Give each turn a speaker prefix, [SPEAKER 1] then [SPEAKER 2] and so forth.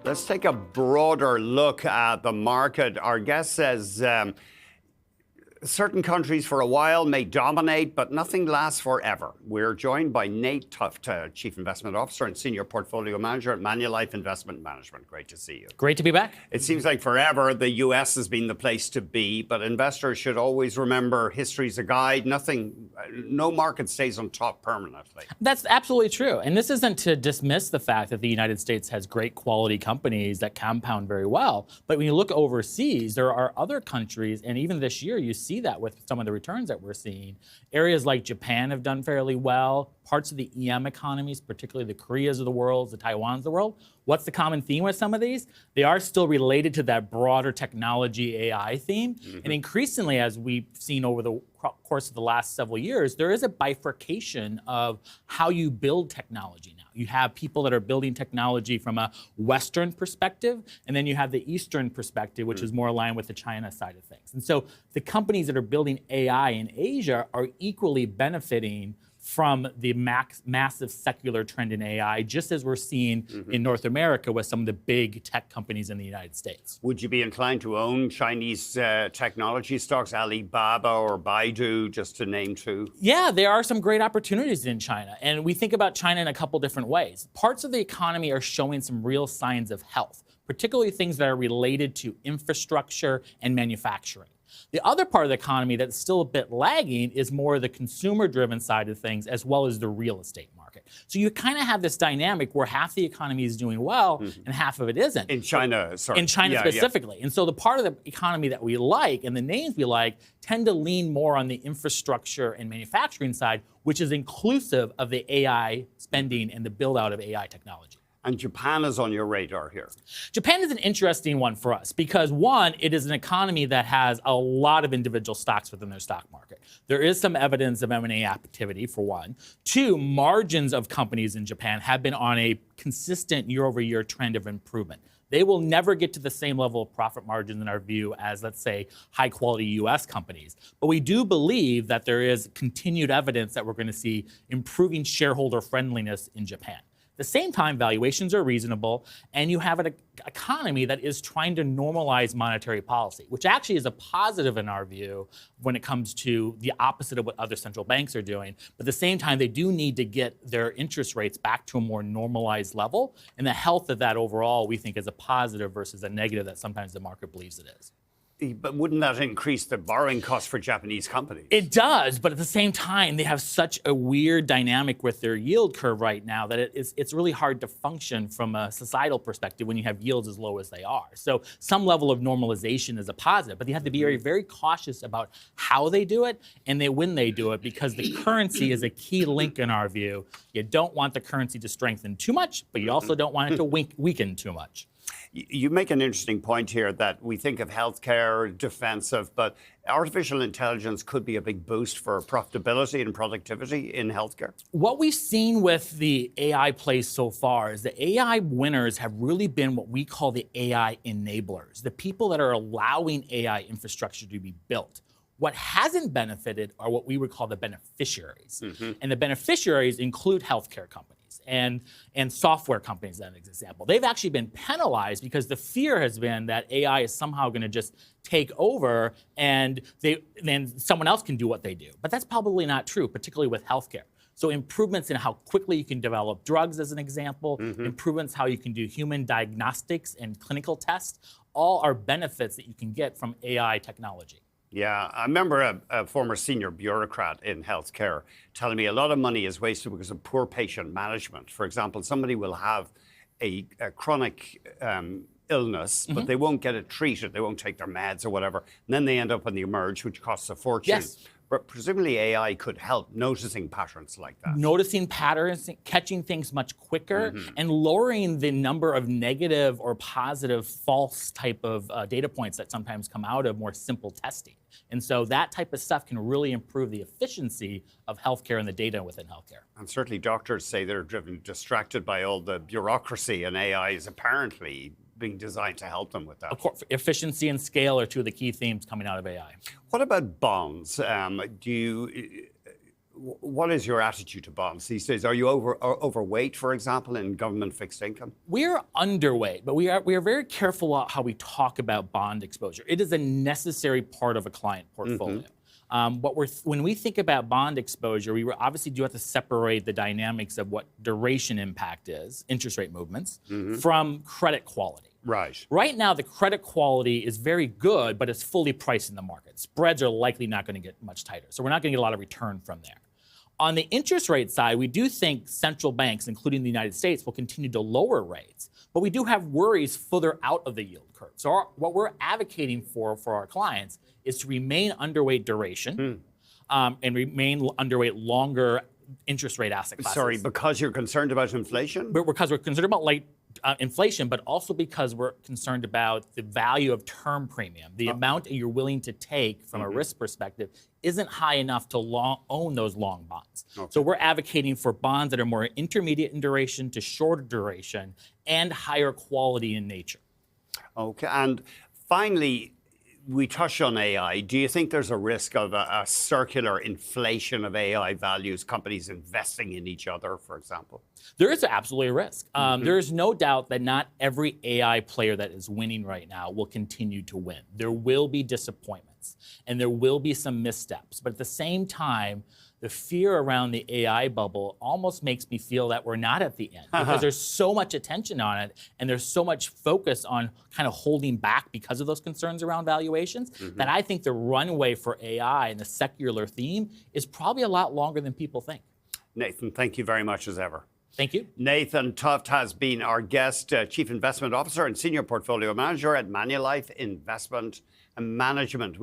[SPEAKER 1] Let's take a broader look at the market. Our guest says certain countries for a while may dominate, but nothing lasts forever. We're joined by Nate Thooft, Chief Investment Officer and Senior Portfolio Manager at Manulife Investment Management. Great to see you.
[SPEAKER 2] Great to be back.
[SPEAKER 1] It seems like forever the US has been the place to be, but investors should always remember history's a guide. No market stays on top permanently.
[SPEAKER 2] That's absolutely true. And this isn't to dismiss the fact that the United States has great quality companies that compound very well. But when you look overseas, there are other countries, and even this year you see that with some of the returns that we're seeing. Areas like Japan have done fairly well. Parts of the EM economies, particularly the Koreas of the world, the Taiwans of the world. What's the common theme with some of these? They are still related to that broader technology AI theme. Mm-hmm. And increasingly, as we've seen over the course of the last several years, there is a bifurcation of how you build technology now. You have people that are building technology from a Western perspective, and then you have the Eastern perspective, which is more aligned with the China side of things. And so the companies that are building AI in Asia are equally benefiting from the massive secular trend in AI, just as we're seeing in North America with some of the big tech companies in the United States.
[SPEAKER 1] Would you be inclined to own Chinese technology stocks, Alibaba or Baidu, just to name two?
[SPEAKER 2] Yeah, there are some great opportunities in China. And we think about China in a couple different ways. Parts of the economy are showing some real signs of health, particularly things that are related to infrastructure and manufacturing. The other part of the economy that's still a bit lagging is more the consumer-driven side of things, as well as the real estate market. So you kind of have this dynamic where half the economy is doing well and half of it isn't.
[SPEAKER 1] In China, sorry.
[SPEAKER 2] In China specifically. Yeah. And so the part of the economy that we like and the names we like tend to lean more on the infrastructure and manufacturing side, which is inclusive of the AI spending and the build-out of AI technology.
[SPEAKER 1] And Japan is on your radar here.
[SPEAKER 2] Japan is an interesting one for us because, one, it is an economy that has a lot of individual stocks within their stock market. There is some evidence of M&A activity, for one. Two, margins of companies in Japan have been on a consistent year-over-year trend of improvement. They will never get to the same level of profit margins in our view as, let's say, high-quality U.S. companies. But we do believe that there is continued evidence that we're going to see improving shareholder friendliness in Japan. At the same time, valuations are reasonable, and you have an economy that is trying to normalize monetary policy, which actually is a positive in our view when it comes to the opposite of what other central banks are doing. But at the same time, they do need to get their interest rates back to a more normalized level, and the health of that overall we think is a positive versus a negative that sometimes the market believes it is.
[SPEAKER 1] But wouldn't that increase the borrowing costs for Japanese companies?
[SPEAKER 2] It does, but at the same time, they have such a weird dynamic with their yield curve right now that it's really hard to function from a societal perspective when you have yields as low as they are. So some level of normalization is a positive, but you have to be very, very cautious about how they do it and when they do it, because the currency is a key link in our view. You don't want the currency to strengthen too much, but you also don't want it to weaken too much.
[SPEAKER 1] You make an interesting point here that we think of healthcare defensive, but artificial intelligence could be a big boost for profitability and productivity in healthcare.
[SPEAKER 2] What we've seen with the AI plays so far is the AI winners have really been what we call the AI enablers, the people that are allowing AI infrastructure to be built. What hasn't benefited are what we would call the beneficiaries. And the beneficiaries include healthcare companies and software companies, as an example. They've actually been penalized because the fear has been that AI is somehow going to just take over and then someone else can do what they do. But that's probably not true, particularly with healthcare. So improvements in how quickly you can develop drugs, as an example, improvements how you can do human diagnostics and clinical tests, all are benefits that you can get from AI technology.
[SPEAKER 1] Yeah, I remember a former senior bureaucrat in healthcare telling me a lot of money is wasted because of poor patient management. For example, somebody will have a chronic illness, but they won't get it treated. They won't take their meds or whatever. And then they end up on the emerge, which costs a fortune.
[SPEAKER 2] Yes.
[SPEAKER 1] But presumably AI could help noticing patterns like that.
[SPEAKER 2] Noticing patterns, catching things much quicker, and lowering the number of negative or positive false type of data points that sometimes come out of more simple testing. And so that type of stuff can really improve the efficiency of healthcare and the data within healthcare.
[SPEAKER 1] And certainly doctors say they're distracted by all the bureaucracy, and AI is apparently being designed to help them with that.
[SPEAKER 2] Of course, efficiency and scale are two of the key themes coming out of AI.
[SPEAKER 1] What about bonds? What is your attitude to bonds these days? Are you overweight, for example, in government fixed income?
[SPEAKER 2] We're underweight, but we are very careful about how we talk about bond exposure. It is a necessary part of a client portfolio. When we think about bond exposure, we obviously do have to separate the dynamics of what duration impact is, interest rate movements, from credit quality.
[SPEAKER 1] Right.
[SPEAKER 2] Right now, the credit quality is very good, but it's fully priced in the market. Spreads are likely not going to get much tighter, so we're not going to get a lot of return from there. On the interest rate side, we do think central banks, including the United States, will continue to lower rates, but we do have worries further out of the yield curve. So what we're advocating for our clients is to remain underweight duration and remain underweight longer interest rate asset classes.
[SPEAKER 1] Sorry, because you're concerned about inflation?
[SPEAKER 2] Because we're concerned about inflation, but also because we're concerned about the value of term premium. The amount you're willing to take from a risk perspective isn't high enough to own those long bonds. Okay. So we're advocating for bonds that are more intermediate in duration to shorter duration and higher quality in nature.
[SPEAKER 1] Okay, and finally, we touched on AI. Do you think there's a risk of a circular inflation of AI values, companies investing in each other, for example?
[SPEAKER 2] There is absolutely a risk. There is no doubt that not every AI player that is winning right now will continue to win. There will be disappointments, and there will be some missteps. But at the same time, the fear around the AI bubble almost makes me feel that we're not at the end because there's so much attention on it and there's so much focus on kind of holding back because of those concerns around valuations that I think the runway for AI and the secular theme is probably a lot longer than people think.
[SPEAKER 1] Nathan, thank you very much as ever.
[SPEAKER 2] Thank you.
[SPEAKER 1] Nathan Thooft has been our guest, Chief Investment Officer and Senior Portfolio Manager at Manulife Investment Management.